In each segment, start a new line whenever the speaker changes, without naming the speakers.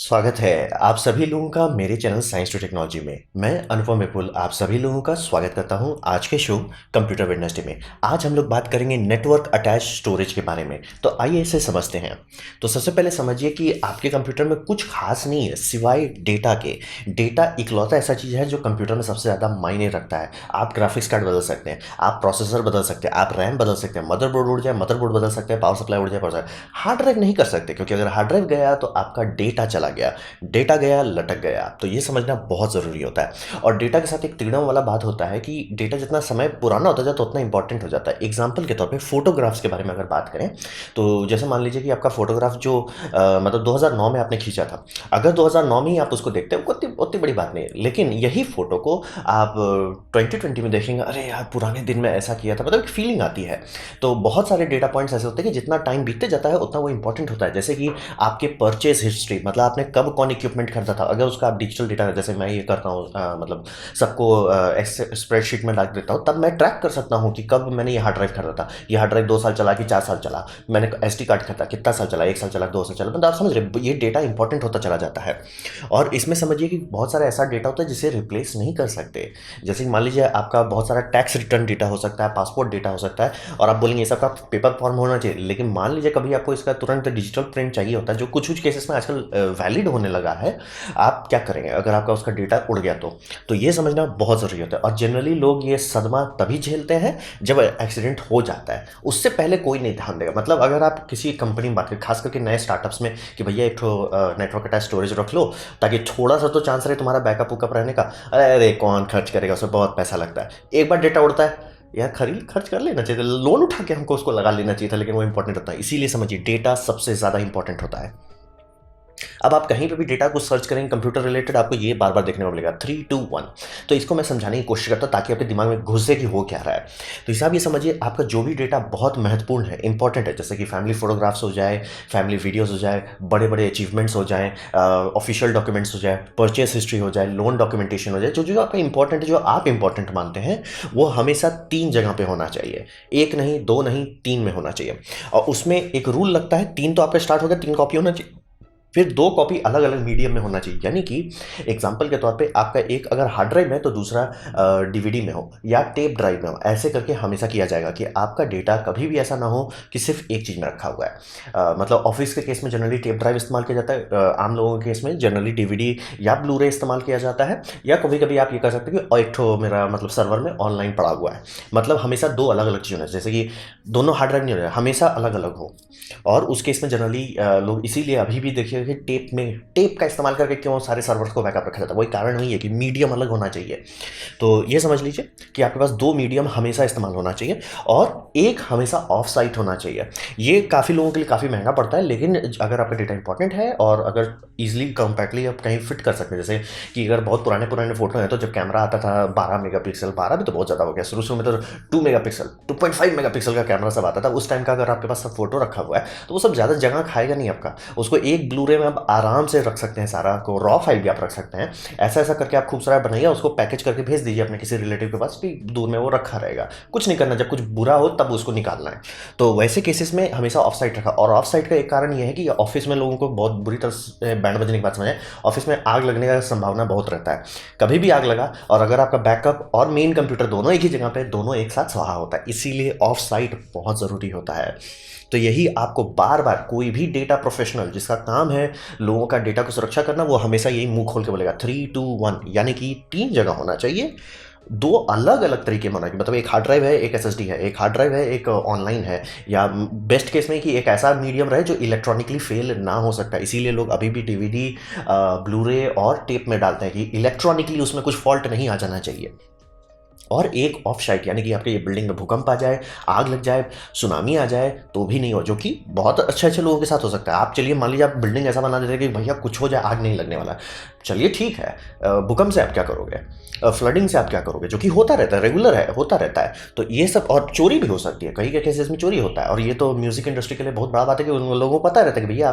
स्वागत है आप सभी लोगों का मेरे चैनल साइंस टू टेक्नोलॉजी में। मैं अनुपम विपुल आप सभी लोगों का स्वागत करता हूं आज के शो कंप्यूटर वेडनेसडे में। आज हम लोग बात करेंगे नेटवर्क अटैच स्टोरेज के बारे में। तो आइए इसे समझते हैं। तो सबसे पहले समझिए कि आपके कंप्यूटर में कुछ खास नहीं है सिवाय डेटा के। डेटा इकलौता ऐसा चीज़ है जो कंप्यूटर में सबसे ज़्यादा मायने रखता है। आप ग्राफिक्स कार्ड बदल सकते हैं, आप प्रोसेसर बदल सकते हैं, आप रैम बदल सकते हैं, मदरबोर्ड उड़ जाए मदरबोर्ड बदल सकते हैं, पावर सप्लाई उड़ जाए पावर सप्लाई। हार्ड ड्राइव नहीं कर सकते क्योंकि अगर हार्ड ड्राइव गया तो आपका डेटा चला गया, डेटा गया लटक गया। तो ये समझना बहुत ज़रूरी होता है। और डेटा के साथ एक तिगड़म वाला बात होता है कि डेटा जितना समय पुराना होता जाता है उतना इंपॉर्टेंट हो जाता है। एग्जाम्पल के तौर पे फोटोग्राफ्स के बारे में अगर बात करें तो जैसे मान लीजिए कि आपका फोटोग्राफ जो मतलब 2009 में आपने खींचा था, अगर 2009 में ही आप उसको देखते हैं उतनी उतनी बड़ी बात नहीं है। लेकिन यही फोटो को आप 2020 में देखेंगे, अरे यार पुराने दिन में ऐसा किया था, मतलब एक फीलिंग आती है। तो बहुत सारे डेटा पॉइंट्स ऐसे होते हैं कि जितना टाइम बीतते जाता है उतना वो इंपॉर्टेंट होता है। जैसे कि आपके परचेज हिस्ट्री, मतलब आपने कब कौन इक्विपमेंट खरीदा था, अगर उसका आप डिजिटल डेटा, जैसे मैं ये करता हूँ मतलब सबको स्प्रेडशीट में डाल देता हूँ, तब मैं ट्रैक कर सकता हूँ कि कब मैंने ये हार्ड ड्राइव खरीदा था। ये हार्ड ड्राइव 2 साल चला कि 4 साल चला, मैंने SD कार्ड खरीदा कितना साल चला, 1 साल चला 2 साल चला, मतलब आप समझ रहे ये डेटा इंपॉर्टेंट होता चला जाता है। और इसमें समझिए कि बहुत सारा ऐसा डेटा होता है जिसे रिप्लेस नहीं कर सकते। जैसे कि मान लीजिए आपका बहुत सारा टैक्स रिटर्न डेटा हो सकता है, पासपोर्ट डेटा हो सकता है, और आप बोलेंगे ये सब का पेपर फॉर्म होना चाहिए। लेकिन मान लीजिए कभी आपको इसका तुरंत डिजिटल प्रिंट चाहिए होता है, जो कुछ कुछ केसेस में आजकल वैलिड होने लगा है। आप क्या करेंगे अगर आपका उसका डेटा उड़ गया तो ये समझना बहुत ज़रूरी होता है। और जनरली लोग ये सदमा तभी झेलते हैं जब एक्सीडेंट हो जाता है, उससे पहले कोई नहीं ध्यान देगा। मतलब अगर आप किसी कंपनी में बात करें, खास करके नए स्टार्टअप्स में, कि भैया एक नेटवर्क अटैच स्टोरेज रख लो ताकि थोड़ा सा तो चांस रहे तुम्हारा बैकअप वुकअप रहने का। अरे अरे कौन खर्च करेगा, उसमें बहुत पैसा लगता है, एक बार डेटा उड़ता है यार खरीद खर्च कर लेना चाहिए, लोन उठा के हमको उसको लगा लेना चाहिए था, लेकिन वो इंपॉर्टेंट होता है। इसीलिए समझिए डेटा सबसे ज़्यादा इंपॉर्टेंट होता है। अब आप कहीं पे भी डेटा को सर्च करेंगे कंप्यूटर रिलेटेड, आपको ये बार बार देखने को मिलेगा 3 2 1। तो इसको मैं समझाने की कोशिश करता हूँ ताकि आपके दिमाग में घुसे कि हो क्या रहा है। तो हिसाब ये समझिए, आपका जो भी डेटा बहुत महत्वपूर्ण है, इंपॉर्टेंट है, जैसे कि फैमिली फोटोग्राफ्स हो जाए, फैमिली वीडियोस हो जाए, बड़े बड़े अचीवमेंट्स हो जाए, ऑफिशियल डॉक्यूमेंट्स हो जाए, परचेस हिस्ट्री हो जाए, लोन डॉक्यूमेंटेशन हो जाए, जो जो आपका इंपॉर्टेंट है, जो आप इंपॉर्टेंट मानते हैं, वो हमेशा 3 जगह पे होना चाहिए। एक नहीं, दो नहीं, 3 में होना चाहिए। और उसमें एक रूल लगता है, 3 तो आपका स्टार्ट हो गया, 3 कॉपी होना चाहिए, फिर 2 कॉपी अलग अलग मीडियम में होना चाहिए। यानी कि एग्जाम्पल के तौर पे आपका एक अगर हार्ड ड्राइव में तो दूसरा DVD में हो या टेप ड्राइव में हो, ऐसे करके हमेशा किया जाएगा कि आपका डेटा कभी भी ऐसा ना हो कि सिर्फ एक चीज़ में रखा हुआ है। मतलब ऑफिस के केस में जनरली टेप ड्राइव इस्तेमाल किया जाता है, आम लोगों के केस में जनरली DVD या ब्लूरे इस्तेमाल किया जाता है, या कभी कभी आप ये कर सकते हैं कि एक ठो मेरा मतलब सर्वर में ऑनलाइन पड़ा हुआ है। मतलब हमेशा 2 अलग अलग चीज़ होना चाहिए, जैसे कि दोनों हार्ड ड्राइव नहीं हो रहा है, हमेशा अलग अलग हो। और उस केस में जनरली लोग इसीलिए अभी भी देखिए कि टेप का इस्तेमाल करके क्यों सारे सर्वर्स को बैकअप रखा जाता है, वही कारण वही है कि मीडियम अलग होना चाहिए। तो ये समझ लीजिए कि आपके पास 2 मीडियम हमेशा इस्तेमाल होना चाहिए, और एक हमेशा ऑफ साइट होना चाहिए। ये काफ़ी लोगों के लिए काफ़ी महंगा पड़ता है, लेकिन अगर आपका डेटा इंपॉर्टेंट है और अगर ईजिली कम्पैक्टली आप कहीं फिट कर सकते हैं, जैसे कि अगर बहुत पुराने पुराने फोटो हैं, तो जब कैमरा आता था 12 मेगापिक्सल, 12 भी तो बहुत ज़्यादा हो गया, शुरू शुरू में तो 2 मेगापिक्सल 2.5 मेगापिक्सल का कैमरा सब आता था। उस टाइम का अगर आपके पास सब फोटो रखा हुआ है तो वो सब ज़्यादा जगह खाएगा नहीं आपका। उसको एक ब्लूरे में आप आराम से रख सकते हैं, सारा को रॉ फाइल भी आप रख सकते हैं। ऐसा ऐसा करके आप खूब सारा बनाइए, उसको पैकेज करके भेज दीजिए अपने किसी रिलेटिव के पास कि दूर में वो रखा रहेगा। कुछ नहीं करना, जब कुछ बुरा हो तब उसको निकालना है। तो वैसे केसेस में हमेशा ऑफ साइट रखा। और ऑफ साइट का एक कारण ये है कि ऑफिस में लोगों को बहुत बुरी तरह से बैंड बजने की बात समझ आए, ऑफिस में आग लगने का संभावना बहुत रहता है। कभी भी आग लगा और अगर आपका बैकअप और मेन कंप्यूटर दोनों एक ही जगह पे, दोनों एक साथ स्वाहा होता है, इसीलिए ऑफ साइट बहुत ज़रूरी होता है। तो यही आपको बार बार कोई भी डेटा प्रोफेशनल जिसका काम है लोगों का डेटा को सुरक्षा करना, वो हमेशा यही मुंह खोल के बोलेगा 3 2 1, यानी कि 3 जगह होना चाहिए, 2 अलग अलग तरीके में होना चाहिए। मतलब एक हार्ड ड्राइव है, एक SSD है, एक हार्ड ड्राइव है, एक ऑनलाइन है, या बेस्ट केस में कि एक ऐसा मीडियम रहे जो इलेक्ट्रॉनिकली फेल ना हो सकता। इसीलिए लोग अभी भी DVD, ब्लूरे और टेप में डालते हैं कि इलेक्ट्रॉनिकली उसमें कुछ फॉल्ट नहीं आ जाना चाहिए। और एक ऑफ साइट, यानी कि आपके ये बिल्डिंग में भूकंप आ जाए, आग लग जाए, सुनामी आ जाए तो भी नहीं हो, जो कि बहुत अच्छे अच्छे लोगों के साथ हो सकता है। आप चलिए मान लीजिए आप बिल्डिंग ऐसा बना देते हैं कि भैया कुछ हो जाए आग नहीं लगने वाला, चलिए ठीक है। भूकंप से आप क्या करोगे, फ्लडिंग से आप क्या करोगे, जो कि होता रहता है, रेगुलर है, होता रहता है। तो ये सब, और चोरी भी हो सकती है, कई के केसेस में चोरी होता है। और ये तो म्यूजिक इंडस्ट्री के लिए बहुत बड़ा बात है कि उन लोगों को पता रहता है कि भैया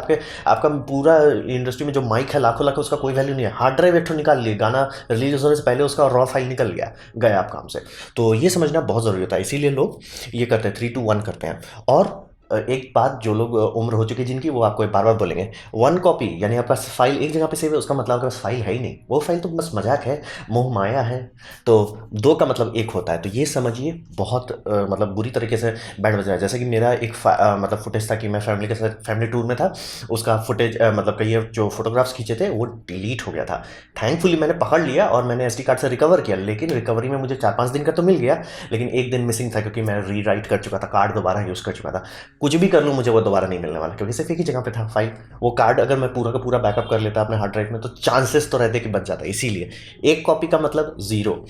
आपका पूरा इंडस्ट्री में जो माइक है लाखों लाखों, उसका कोई वैल्यू नहीं है। हार्ड ड्राइव एक ठो निकाल लिए, गाना रिलीज होने से पहले उसका रॉ फाइल निकल गया, गया आप काम से। तो ये समझना बहुत ज़रूरी होता है, इसीलिए लोग ये करते हैं 3 2 1 करते हैं। और एक बात जो लोग उम्र हो चुकी है जिनकी, वो आपको बार बार बोलेंगे, वन कॉपी यानी आपका फाइल एक जगह पे सेव है, उसका मतलब आपके पास फाइल है ही नहीं, वो फाइल तो बस मजाक है, मोह माया है। तो दो का मतलब एक होता है, तो ये समझिए बहुत मतलब बुरी तरीके से बैंड बज रहा है। जैसे कि मेरा एक मतलब फुटेज था कि मैं फैमिली के साथ फैमिली टूर में था, उसका फुटेज मतलब कई जो फोटोग्राफ्स खींचे थे वो डिलीट हो गया था। थैंकफुली मैंने पकड़ लिया और मैंने एसडी कार्ड से रिकवर किया, लेकिन रिकवरी में मुझे 4-5 दिन का तो मिल गया, लेकिन एक दिन मिसिंग था क्योंकि मैं रीराइट कर चुका था, कार्ड दोबारा यूज़ कर चुका था। कुछ भी कर लूँ मुझे वो दोबारा नहीं मिलने वाला, क्योंकि सिर्फ एक ही जगह पे था फाइल। वो कार्ड अगर मैं पूरा का पूरा बैकअप कर लेता अपने हार्ड ड्राइव में तो चांसेस तो रहते कि बच जाता। इसीलिए एक कॉपी का मतलब जीरो,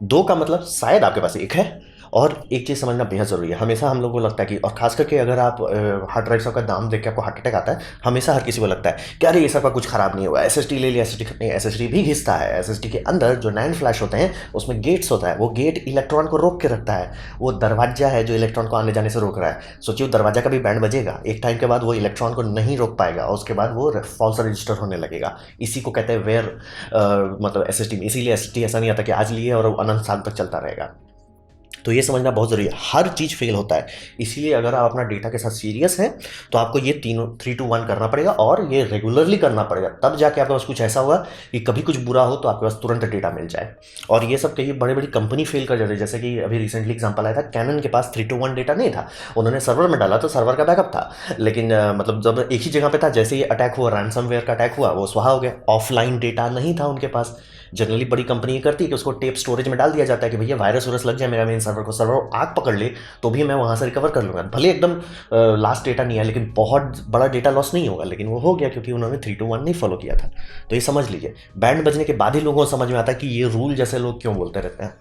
दो का मतलब शायद आपके पास एक है। और एक चीज़ समझना बेहद ज़रूरी है, हमेशा हम लोग को लगता है कि, और खास करके अगर आप हार्ड ड्राइव का दाम देख के आपको हार्ट अटैक आता है, हमेशा हर किसी को लगता है कि अरे ये सब का कुछ खराब नहीं हुआ, एसएसडी ले लिया, एसएसडी नहीं, एसएसडी भी घिसता है। एसएसडी के अंदर जो नैंड फ्लैश होते हैं उसमें गेट्स होता है, वो गेट इलेक्ट्रॉन को रोक के रखता है, वो दरवाजा है जो इलेक्ट्रॉन को आने जाने से रोक रहा है। सोचिए दरवाजा का भी बैंड बजेगा, एक टाइम के बाद वो इलेक्ट्रॉन को नहीं रोक पाएगा और उसके बाद वो फॉल्स रजिस्टर होने लगेगा। इसी को कहते हैं वेयर मतलब एसएसडी में। इसीलिए एसएसडी ऐसा नहीं आता कि आज लिए और अनंत साल तक चलता रहेगा। तो ये समझना बहुत ज़रूरी है, हर चीज़ फेल होता है। इसीलिए अगर आप अपना डेटा के साथ सीरियस हैं तो आपको ये तीनों 3-2-1 करना पड़ेगा, और ये रेगुलरली करना पड़ेगा, तब जाके आपके पास कुछ ऐसा होगा कि कभी कुछ बुरा हो तो आपके पास तुरंत डेटा मिल जाए। और ये सब कई बड़ी बड़ी कंपनी फेल कर जाती है, जैसे कि अभी रिसेंटली एग्जाम्पल आया था, कैनन के पास 3-2-1 डेटा नहीं था, उन्होंने सर्वर में डाला तो सर्वर का बैकअप था, लेकिन मतलब जब एक ही जगह पे था, जैसे ही अटैक हुआ, रैंसमवेयर का अटैक हुआ, वो स्वाहा हो गया। ऑफलाइन डेटा नहीं था उनके पास। जनरली बड़ी कंपनी ये करती है कि उसको टेप स्टोरेज में डाल दिया जाता है कि भैया वायरस वायरस लग जाए मेरा मेन सर्वर को, सर्वर आग पकड़ ले तो भी मैं वहाँ से रिकवर कर लूँगा, भले एकदम लास्ट डेटा नहीं है लेकिन बहुत बड़ा डेटा लॉस नहीं होगा। लेकिन वो हो गया क्योंकि उन्होंने 3-2-1 नहीं फॉलो किया था। तो ये समझ लीजिए, बैंड बजने के बाद ही लोगों को समझ में आता है कि ये रूल जैसे लोग क्यों बोलते रहते हैं।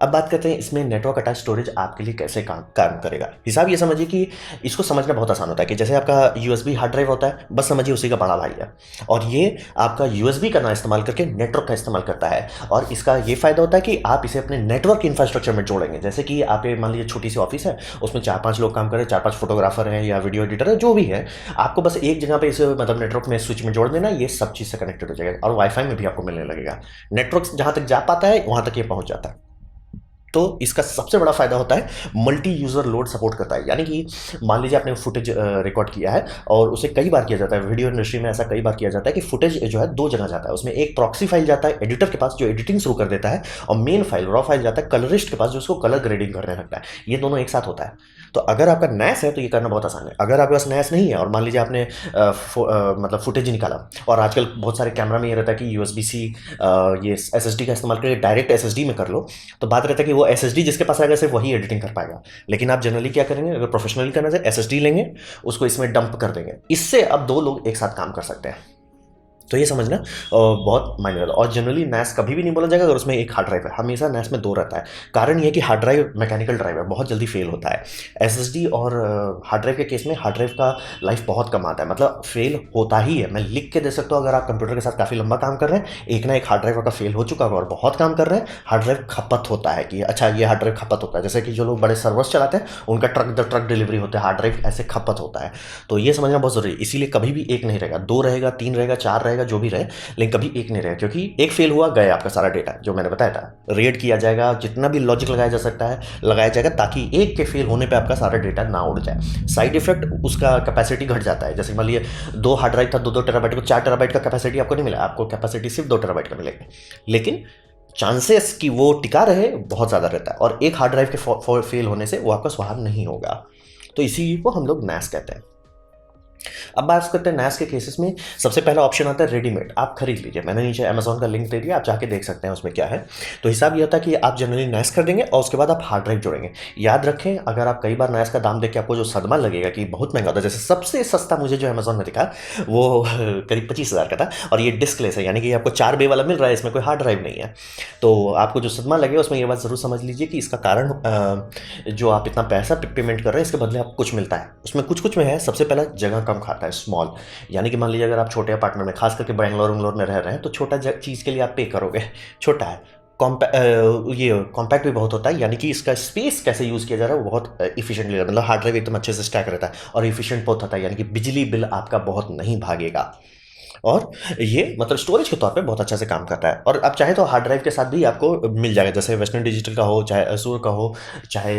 अब बात करते हैं इसमें नेटवर्क अटैच स्टोरेज आपके लिए कैसे काम करेगा। हिसाब ये समझिए कि इसको समझना बहुत आसान होता है कि जैसे आपका यूएसबी हार्ड ड्राइव होता है, बस समझिए उसी का बड़ा भाई है, और ये आपका यूएसबी का ना इस्तेमाल करके नेटवर्क का इस्तेमाल करता है। और इसका ये फायदा होता है कि आप इसे अपने नेटवर्क इंफ्रास्ट्रक्चर में जोड़ेंगे। जैसे कि आप मान लीजिए छोटी सी ऑफिस है, उसमें 4-5 लोग काम कर रहे हैं, 4-5 फोटोग्राफर हैं या वीडियो एडिटर है, जो भी है, आपको बस एक जगह पे इसे मतलब नेटवर्क में स्विच में जोड़ देना, ये सब चीज़ से कनेक्टेड हो जाएगा और वाईफाई में भी आपको मिलने लगेगा। नेटवर्क जहाँ तक जा पाता है वहाँ तक ये पहुँच जाता है। तो इसका सबसे बड़ा फायदा होता है मल्टी यूजर लोड सपोर्ट करता है। यानी कि मान लीजिए आपने फुटेज रिकॉर्ड किया है और उसे कई बार किया जाता है, वीडियो इंडस्ट्री में ऐसा कई बार किया जाता है कि फुटेज जो है दो जगह जाता है। उसमें एक प्रॉक्सी फाइल जाता है एडिटर के पास जो एडिटिंग शुरू कर देता है, और मेन फाइल रॉ फाइल जाता है कलरिस्ट के पास जो उसको कलर ग्रेडिंग करने लगता है। ये दोनों एक साथ होता है। तो अगर आपका नैस है तो ये करना बहुत आसान है। अगर आपके पास नैस नहीं है और मान लीजिए आपने मतलब फुटेज निकाला, और आजकल बहुत सारे कैमरा में ये रहता है कि USB-C ये SSD का इस्तेमाल करके डायरेक्ट SSD में कर लो, तो बात रहता है कि वो SSD जिसके पास आएगा सिर्फ वही एडिटिंग कर पाएगा। लेकिन आप जनरली क्या करेंगे, अगर प्रोफेशनली करना है SSD लेंगे, उसको इसमें डंप कर देंगे। इससे अब दो लोग एक साथ काम कर सकते हैं। तो ये समझना बहुत मायने रखता है। और जनरली नैस कभी भी नहीं बोला जाएगा अगर उसमें एक हार्ड ड्राइव है, हमेशा नैस में दो रहता है। कारण ये कि हार्ड ड्राइव मैकेनिकल ड्राइव है, बहुत जल्दी फेल होता है। एसएसडी और हार्ड ड्राइव के केस में हार्ड ड्राइव का लाइफ बहुत कम आता है, मतलब फेल होता ही है। मैं लिख के दे सकता हूँ, अगर आप कंप्यूटर के साथ काफ़ी लंबा काम कर रहे हैं, एक ना एक हार्ड ड्राइव का फेल हो चुका होगा और बहुत काम कर रहे हैं, हार्ड ड्राइव खपत होता है कि अच्छा ये हार्ड ड्राइव खपत होता है। जैसे कि जो लोग बड़े सर्वर्स चलाते हैं उनका ट्रक द ट्रक डिलीवरी होते हैं, हार्ड ड्राइव ऐसे खपत होता है। तो ये समझना बहुत जरूरी है। इसीलिए कभी भी एक नहीं रहेगा, दो रहेगा, तीन रहेगा, चार रहेगा, जो भी रहे, लेकिन कभी एक नहीं रहेगा। क्योंकि एक फेल हुआ, गया आपका सारा डेटा जो मैंने बताया था। रेड किया जाएगा, जितना भी लॉजिक लगाया जा सकता है लगाया जाएगा, ताकि एक के फेल होने पे आपका सारा डेटा ना उड़ जाए। साइड इफेक्ट उसका कैपेसिटी घट जाता है। जैसे मान लीजिए 2 हार्ड ड्राइव था, 2-2 टेराबाइट को 4 टेराबाइट का कैपेसिटी आपको नहीं मिला, आपको कैपेसिटी सिर्फ 2 टेराबाइट का मिलेगा, लेकिन चांसेस कि वो टिका रहे बहुत ज़्यादा रहता है। और एक हार्ड ड्राइव के फेल होने से वो आपका स्वाहा नहीं होगा। तो इसी को हम लोग नैस कहते हैं। अब बात करते हैं नैस के केसेस में। सबसे पहला ऑप्शन आता है रेडीमेड, आप खरीद लीजिए। मैंने नीचे अमेजोन का लिंक दे दिया, आप जाके देख सकते हैं उसमें क्या है। तो हिसाब ये होता है कि आप जनरली नैस कर देंगे और उसके बाद आप हार्ड ड्राइव जोड़ेंगे। याद रखें, अगर आप कई बार नैस का दाम देख के आपको जो सदमा लगेगा कि बहुत महंगा होता है, जैसे सबसे सस्ता मुझे जो अमेजोन में दिखा वो करीब 25,000 का था, और ये डिस्कलेस है, यानी कि आपको 4 बे वाला मिल रहा है, इसमें कोई हार्ड ड्राइव नहीं है। तो आपको जो सदमा लगे उसमें ये बात जरूर समझ लीजिए कि इसका कारण जो आप इतना पैसा पेमेंट कर रहे हैं इसके बदले आपको कुछ मिलता है। उसमें कुछ में है। सबसे पहला जगह कम खाता है, स्मॉल, यानी कि मान लीजिए अगर आप छोटे अपार्टमेंट में, खास करके बेंगलोर में रह रहे हैं, तो छोटा चीज़ के लिए आप पे करोगे, छोटा है। ये कॉम्पैक्ट भी बहुत होता है, यानी कि इसका स्पेस कैसे यूज़ किया जा रहा है वो बहुत इफिशिएंटली रहता है। मतलब हार्ड ड्राइव एकदम अच्छे से स्टैक रहता है और इफिशिएंट बहुत होता है, यानी कि बिजली बिल आपका बहुत नहीं भागेगा। और ये मतलब स्टोरेज के तौर पे बहुत अच्छा से काम करता है। और आप चाहे तो हार्ड ड्राइव के साथ भी आपको मिल जाएगा, जैसे वेस्टर्न डिजिटल का हो, चाहे असूर का हो, चाहे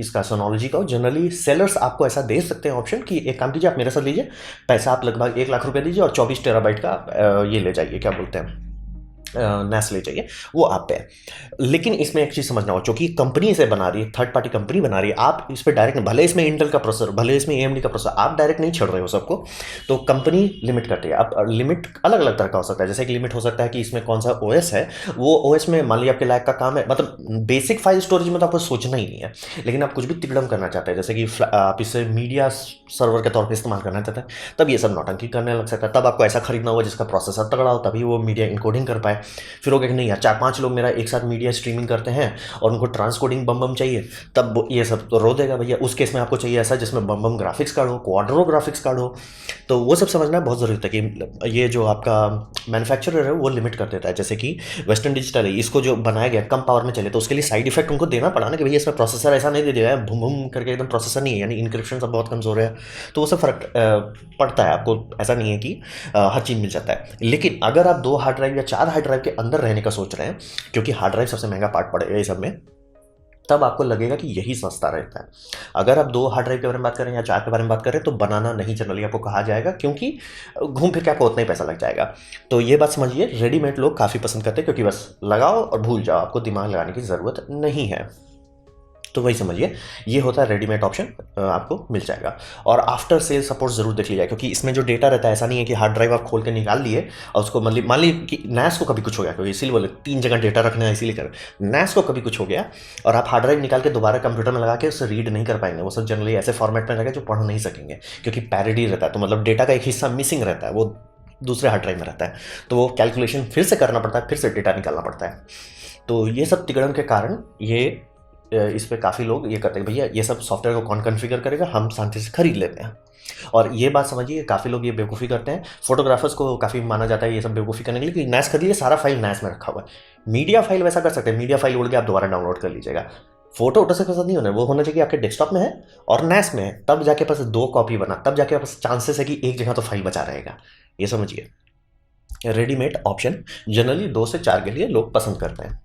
इसका सोनोलॉजी का हो। जनरली सेलर्स आपको ऐसा दे सकते हैं ऑप्शन कि एक काम कीजिए, आप मेरे साथ लीजिए, पैसा आप लगभग 1 लाख रुपए दीजिए और 24 टेराबाइट का ये ले जाइए, क्या बोलते हैं, नैस ले जाइए, वो आप पे है। लेकिन इसमें एक चीज़ समझना हो, चूंकि कंपनी इसे बना रही है, थर्ड पार्टी कंपनी बना रही है, आप इस पर डायरेक्ट, भले इसमें इंटेल का प्रोसेसर, भले इसमें एएमडी का प्रोसेसर, आप डायरेक्ट नहीं छेड़ रहे हो सबको, तो कंपनी लिमिट करती है। अब लिमिट अलग अलग तरह का हो सकता है, जैसे कि लिमिट हो सकता है कि इसमें कौन सा ओएस है, वो ओएस में मान लीजिए आपके लायक का काम है, मतलब बेसिक फाइल स्टोरेज में तो आपको सोचना ही नहीं है, लेकिन आप कुछ भी तिकड़म करना चाहते हैं, जैसे कि आप इसे मीडिया सर्वर के तौर पर इस्तेमाल करना चाहते हैं, तब ये सब नौटंकी करने लग सकता है। तब आपको ऐसा खरीदना होगा जिसका प्रोसेसर तगड़ा हो, तभी वो मीडिया इनकोडिंग कर पाए। फिर हो गया कि नहीं यार, 4-5 लोग मेरा एक साथ मीडिया स्ट्रीमिंग करते हैं और उनको ट्रांसकोडिंग बम बम चाहिए, तब ये सब तो रो देगा भैया। उस केस में आपको चाहिए ऐसा जिसमें बम बम ग्राफिक्स कार्ड हो, क्वाड्रो ग्राफिक्स कार्ड हो। तो वो सब समझना बहुत ज़रूरी होता है कि ये जो आपका मैन्युफैक्चरर है वो लिमिट कर देता है। जैसे कि वेस्टर्न डिजिटल है, इसको जो बनाया गया कम पावर में चले, तो उसके लिए साइड इफेक्ट उनको देना पड़ा ना कि भैया इसमें प्रोसेसर ऐसा नहीं दे दिया है, भूम भूम करके एकदम प्रोसेसर नहीं है, यानी इंक्रिप्शन सब बहुत कमज़ोर है। तो वो सब फर्क पड़ता है आपको, ऐसा नहीं है कि हर चीज़ मिल जाता है। लेकिन अगर आप 2 हार्ड ड्राइव या 4 हार्ड ड्राइव के अंदर रहने का सोच रहे हैं, क्योंकि हार्ड ड्राइव सबसे महंगा पार्ट पड़ेगा ये सब में, तब आपको लगेगा कि यही सस्ता रहता है। अगर आप 2 हार्ड ड्राइव के बारे में बात करें या 4 के बारे में बात करें, तो बनाना नहीं जनरली आपको कहा जाएगा, क्योंकि घूम फिर के आपको उतना ही पैसा लग जाएगा। तो ये बात समझिए, रेडीमेड लोग काफ़ी पसंद करते हैं, क्योंकि बस लगाओ और भूल जाओ, आपको दिमाग लगाने की ज़रूरत नहीं है। तो वही समझिए, ये होता है रेडीमेड ऑप्शन, आपको मिल जाएगा। और आफ्टर सेल सपोर्ट जरूर देख लीजिए, क्योंकि इसमें जो डेटा रहता है, ऐसा नहीं है कि हार्ड ड्राइव आप खोल के निकाल लिए और उसको मान ली कि नैस को कभी कुछ हो गया, क्योंकि इसीलिए बोले 3 जगह डेटा रखना है, इसीलिए कर नैस को कभी कुछ हो गया और आप हार्ड ड्राइव निकाल के दोबारा कंप्यूटर में लगा के उससे रीड नहीं कर पाएंगे। वो सब जनरली ऐसे फॉर्मेट में रहेगा जो पढ़ नहीं सकेंगे, क्योंकि पैरिटी रहता है, तो मतलब डेटा का एक हिस्सा मिसिंग रहता है, वो दूसरे हार्ड ड्राइव में रहता है, तो वो कैलकुलेशन फिर से करना पड़ता है, फिर से डेटा निकालना पड़ता है। तो ये सब तिकड़म के कारण ये इस पे काफ़ी लोग ये करते हैं, भैया ये सब सॉफ्टवेयर को कौन कॉन्फ़िगर करेगा, हम शांति से खरीद लेते हैं। और ये बात समझिए, काफ़ी लोग ये बेवकूफ़ी करते हैं। फोटोग्राफर्स को काफ़ी माना जाता है ये सब बेवकूफ़ी करने के लिए कि नैस खरीद लिए, सारा फाइल नैस में रखा हुआ है। मीडिया फाइल वैसा कर सकते हैं, मीडिया फाइल उड़ गया, आप दोबारा डाउनलोड कर लीजिएगा। फोटो वोटो से पसंद नहीं होना, वो होना चाहिए आपके डेस्कटॉप में है और नैस में है, तब जाके पास 2 कॉपी बना, तब जाके पास चांसेस है कि एक जगह तो फाइल बचा रहेगा। ये समझिए, रेडीमेड ऑप्शन जनरली 2 से 4 के लिए लोग पसंद करते हैं।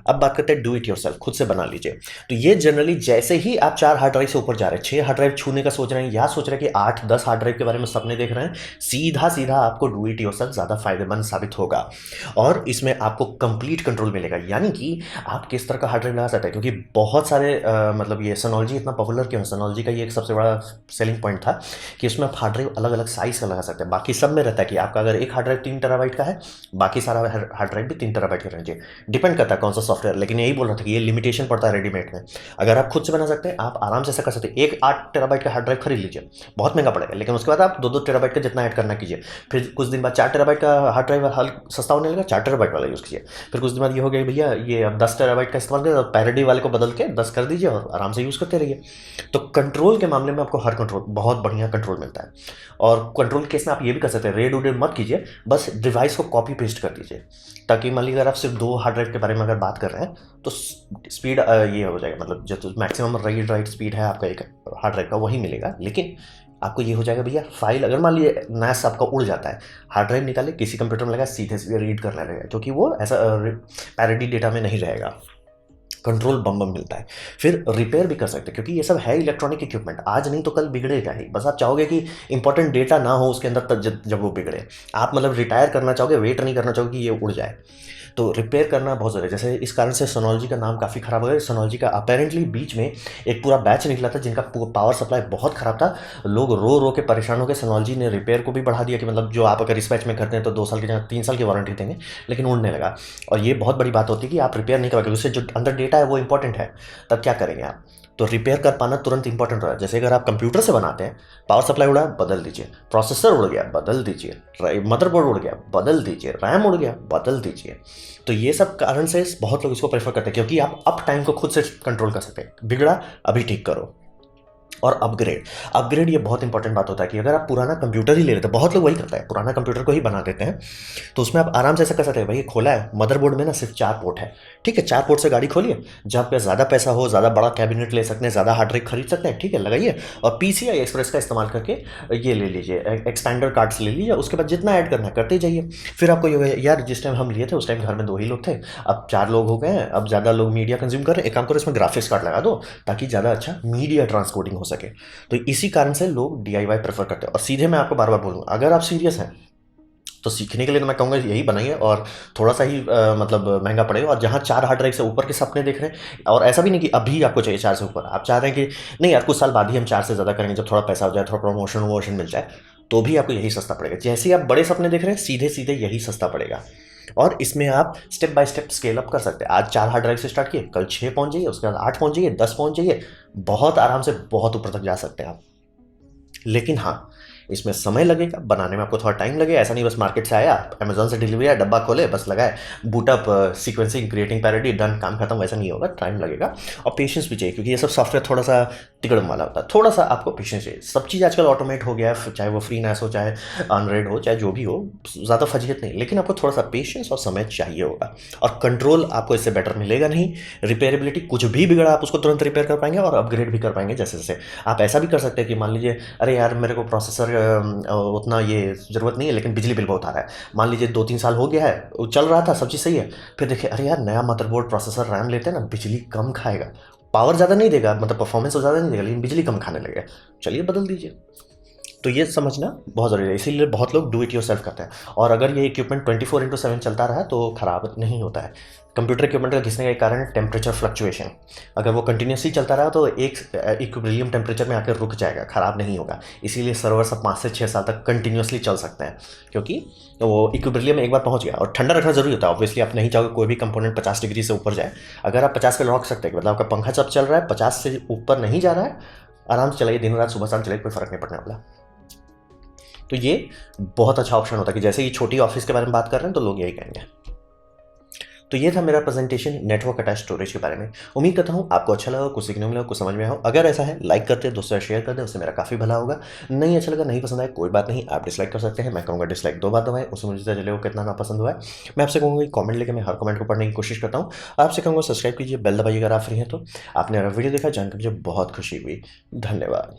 अब बात करते हैं डू इट योरसेल्फ, खुद से बना लीजिए। तो ये जनरली जैसे ही आप 4 हार्ड ड्राइव से ऊपर जा रहे हैं, 6 हार्ड ड्राइव छूने का सोच रहे हैं या सोच रहे हैं कि 8-10 हार्ड ड्राइव के बारे में सपने देख रहे हैं, सीधा सीधा आपको डू इट योरसेल्फ ज़्यादा फायदेमंद साबित होगा। और इसमें आपको कंप्लीट कंट्रोल मिलेगा, यानी कि आप किस तरह का हार्ड ड्राइव लगा सकते हैं, क्योंकि बहुत सारे मतलब ये सोनोलॉजी इतना पॉपुलर क्यों है, सोनोलॉजी का ये एक सबसे बड़ा सेलिंग पॉइंट था कि उसमें आप हार्ड ड्राइव अलग अलग साइज का लगा सकते हैं। बाकी सब में रहता है कि आपका अगर एक हार्ड ड्राइव 3 टेराबाइट का है, बाकी सारा हार्ड ड्राइव भी 3 टेराबाइट का रहना चाहिए, डिपेंड करता है कौन सा सॉफ्टवेयर। लेकिन यही बोल रहा था कि ये लिमिटेशन पड़ता है रेडीमेड में। अगर आप खुद से बना सकते हैं, आप आराम से ऐसा कर सकते हैं, एक 8 टेराबाइट का हार्ड ड्राइव खरीद लीजिए, बहुत महंगा पड़ेगा, लेकिन उसके बाद आप 2-2 टेराबाइट का जितना ऐड करना कीजिए। फिर कुछ दिन बाद 4 टेराबाइट का हार्ड ड्राइव हल सस्ता होने लगा, 4 टेराबाइट वाला यूज़ कीजिए। फिर कुछ दिन बाद ये हो गया भैया ये अब 10 टेराबाइट का इस्तेमाल करें, पैरिटी वाले को बदल के 10 कर दीजिए और आराम से यूज़ करते रहिए। तो कंट्रोल के मामले में आपको हर कंट्रोल, बहुत बढ़िया कंट्रोल मिलता है। और कंट्रोल केस में आप ये भी कर सकते हैं, रेड उडेड मत कीजिए, बस डिवाइस को कॉपी पेस्ट कर दीजिए, ताकि मान लीजिए अगर आप सिर्फ 2 हार्ड ड्राइव के बारे में अगर बात कर रहे हैं, तो स्पीड ये हो जाएगा, मतलब जो मैक्सिमम रीड राइट स्पीड है आपका एक हार्ड ड्राइव का वही मिलेगा। लेकिन आपको ये हो जाएगा भैया, फाइल अगर मान लीजिए नैस आपका उड़ जाता है, हार्ड ड्राइव निकाले किसी कंप्यूटर में लगा, सीधे सीधे रीड करना रहेगा, क्योंकि वो ऐसा पैरिटी डेटा में नहीं रहेगा। कंट्रोल बम बम मिलता है। फिर रिपेयर भी कर सकते हैं, क्योंकि ये सब है इलेक्ट्रॉनिक इक्विपमेंट, आज नहीं तो कल बिगड़ेगा ही। बस आप चाहोगे कि इंपॉर्टेंट डेटा ना हो उसके अंदर, तब जब वो बिगड़े, आप मतलब रिटायर करना चाहोगे, वेट नहीं करना चाहोगे कि ये उड़ जाए। तो रिपेयर करना बहुत ज़रूरी है। जैसे इस कारण से सोनोलॉजी का नाम काफ़ी ख़राब हो गया। सोनोलॉजी का अपेरेंटली बीच में एक पूरा बैच निकला था जिनका पावर सप्लाई बहुत ख़राब था, लोग रो रो के परेशान हो गए। सोनोलॉजी ने रिपेयर को भी बढ़ा दिया कि मतलब जो आप अगर इस बैच में करते हैं तो 2 साल की जगह 3 साल की वारंटी देंगे, लेकिन उड़ने लगा। और ये बहुत बड़ी बात होती है कि आप रिपेयर नहीं करवाओगे, उससे जो अंदर डेटा है वो इंपॉर्टेंट है, तब क्या करेंगे आप। तो रिपेयर कर पाना तुरंत इंपॉर्टेंट हो रहा है। जैसे अगर आप कंप्यूटर से बनाते हैं, पावर सप्लाई उड़ा बदल दीजिए, प्रोसेसर उड़ गया बदल दीजिए, मदरबोर्ड उड़ गया बदल दीजिए, रैम उड़ गया बदल दीजिए। तो ये सब कारण से बहुत लोग इसको प्रेफर करते हैं, क्योंकि आप अप टाइम को खुद से कंट्रोल कर सकते हैं। बिगड़ा अभी ठीक करो, और अपग्रेड। अपग्रेड ये बहुत इंपॉर्टेंट बात होता है कि अगर आप पुराना कंप्यूटर ही ले लेते हैं, बहुत लोग वही करते हैं, पुराना कंप्यूटर को ही बना देते हैं, तो उसमें आप आराम से ऐसा कर सकते हैं, भाई ये खोला है, मदरबोर्ड में ना सिर्फ 4 पोर्ट है, ठीक है, 4 पोर्ट से गाड़ी खोलिए, जहाँ पे ज़्यादा पैसा हो, ज़्यादा बड़ा कैबिनेट ले सकते हैं, ज़्यादा हार्ड ड्राइव खरीद सकते हैं, ठीक है, लगाइए और PCI एक्सप्रेस का इस्तेमाल करके ये ले लीजिए, एक्सपैंडर कार्ड्स ले लीजिए, उसके बाद जितना ऐड करना है करते जाइए। फिर आपको ये होगा, यार जिस टाइम हम लिए थे उस टाइम घर में 2 ही लोग थे, अब 4 लोग हो गए हैं, अब ज़्यादा लोग मीडिया कंज्यूम कर रहे हैं, एक काम करो इसमें ग्राफिक्स कार्ड लगा दो ताकि ज़्यादा अच्छा मीडिया ट्रांसपोर्टिंग हो सके। तो इसी कारण से लोग DIY प्रेफर करते हैं। और सीधे मैं आपको बार बार बोलूँगा, अगर आप सीरियस हैं तो सीखने के लिए तो मैं कहूँगा यही बनाइए, और थोड़ा सा ही मतलब महंगा पड़ेगा, और जहाँ 4 हार्ड ड्राइव से ऊपर के सपने देख रहे हैं, और ऐसा भी नहीं कि अभी आपको चाहिए 4 से ऊपर, आप चाह रहे हैं कि नहीं यार कुछ साल बाद ही हम 4 से ज़्यादा करेंगे, जब थोड़ा पैसा हो जाए, थोड़ा प्रमोशन वमोशन मिल जाए, तो भी आपको यही सस्ता पड़ेगा। जैसे ही आप बड़े सपने देख रहे हैं, सीधे सीधे यही सस्ता पड़ेगा, और इसमें आप step by step scale up कर सकते हैं। आज 4 हार्ड ड्राइव से स्टार्ट किए, कल 6 पहुंच जाइए, उसके बाद 8 पहुंच जाइए, 10 पहुंच जाइए, बहुत आराम से बहुत ऊपर तक जा सकते हैं आप। लेकिन हाँ, इसमें समय लगेगा, बनाने में आपको थोड़ा टाइम लगेगा। ऐसा नहीं बस मार्केट से आया, अमेजोन से डिलीवरी आया, डब्बा खोले, बस लगाए, boot up, sequencing, creating parody, done, काम खत्म, वैसा नहीं होगा, टाइम लगेगा। और पेशेंस भी चाहिए, क्योंकि ये सब सॉफ्टवेयर थोड़ा सा तिकड़म वाला होता है, थोड़ा सा आपको पेशेंस चाहिए। सब चीज़ आजकल ऑटोमेट हो गया है, चाहे वो फ्री नास हो, चाहे अनरेड हो, चाहे जो भी हो, ज़्यादा फजीहत नहीं, लेकिन आपको थोड़ा सा पेशेंस और समय चाहिए होगा। और कंट्रोल आपको इससे बेटर मिलेगा नहीं। रिपेयरेबिलिटी, कुछ भी बिगड़ा आप उसको तुरंत रिपेयर कर पाएंगे और अपग्रेड भी कर पाएंगे जैसे जैसे। आप ऐसा भी कर सकते हैं कि मान लीजिए, अरे यार मेरे को प्रोसेसर उतना ये ज़रूरत नहीं है, लेकिन बिजली बिल बहुत आ रहा है, मान लीजिए 2-3 साल हो गया है, वो चल रहा था, सब चीज़ सही है, फिर देखिए अरे यार नया मदरबोर्ड, प्रोसेसर, रैम लेते हैं ना, बिजली कम खाएगा, पावर ज़्यादा नहीं देगा, मतलब परफॉर्मेंस तो ज़्यादा नहीं देगा, लेकिन बिजली कम खाने लगेगा, चलिए बदल दीजिए। तो ये समझना बहुत ज़रूरी है, इसीलिए बहुत लोग डू इट योरसेल्फ करते हैं। और अगर ये इक्विपमेंट 24/7 चलता रहा तो ख़राब नहीं होता है। कंप्यूटर इक्विपमेंट का घिसने का कारण है टेम्परेचर फ्लक्चुएशन। अगर वो कंटिन्यूसली चलता रहा तो एक इक्विलिब्रियम टेम्परेचर में आकर रुक जाएगा, ख़राब नहीं होगा। इसीलिए सर्वर सब 5 से 6 साल तक कंटिन्यूसली चल सकते हैं, क्योंकि वो इक्विलिब्रियम में एक बार पहुंच गया। और ठंडा रखना जरूरी होता है, ऑब्वियसली आप नहीं चाहोगे कोई भी कंपोनेंट 50 डिग्री से ऊपर जाए। अगर आप 50 पे रख सकते हैं, मतलब आपका पंखा जब चल रहा है 50 से ऊपर नहीं जा रहा है, आराम से चलाइए, दिन रात सुबह शाम चलाइए, कोई फ़र्क नहीं पड़ने वाला। तो ये बहुत अच्छा ऑप्शन होता है कि जैसे ही छोटी ऑफिस के बारे में बात कर रहे हैं तो लोग यही कहेंगे। तो ये था मेरा प्रेजेंटेशन नेटवर्क अटैच स्टोरेज के बारे में। उम्मीद करता हूँ आपको अच्छा लगा, कुछ सीखने मिला, कुछ समझ में आया हो। अगर ऐसा है लाइक करते हैं, दोस्तों शेयर कर दें, उससे मेरा काफ़ी भला होगा। नहीं अच्छा लगा, नहीं पसंद आया, कोई बात नहीं, आप डिसलाइक कर सकते हैं। मैं कहूँगा डिसलाइक 2 बार दबाएं, उससे मुझे चले वो कितना ना पसंद हुआ है। मैं आपसे कहूँगा कॉमेंट लेकर मैं हर कमेंट को पढ़ने की कोशिश करता हूँ। आपसे कहूँगा सब्सक्राइब कीजिए, बेल दबाइए अगर आप फ्री हैं तो। आपने अगर वीडियो देखा जानकर मुझे बहुत खुशी हुई। धन्यवाद।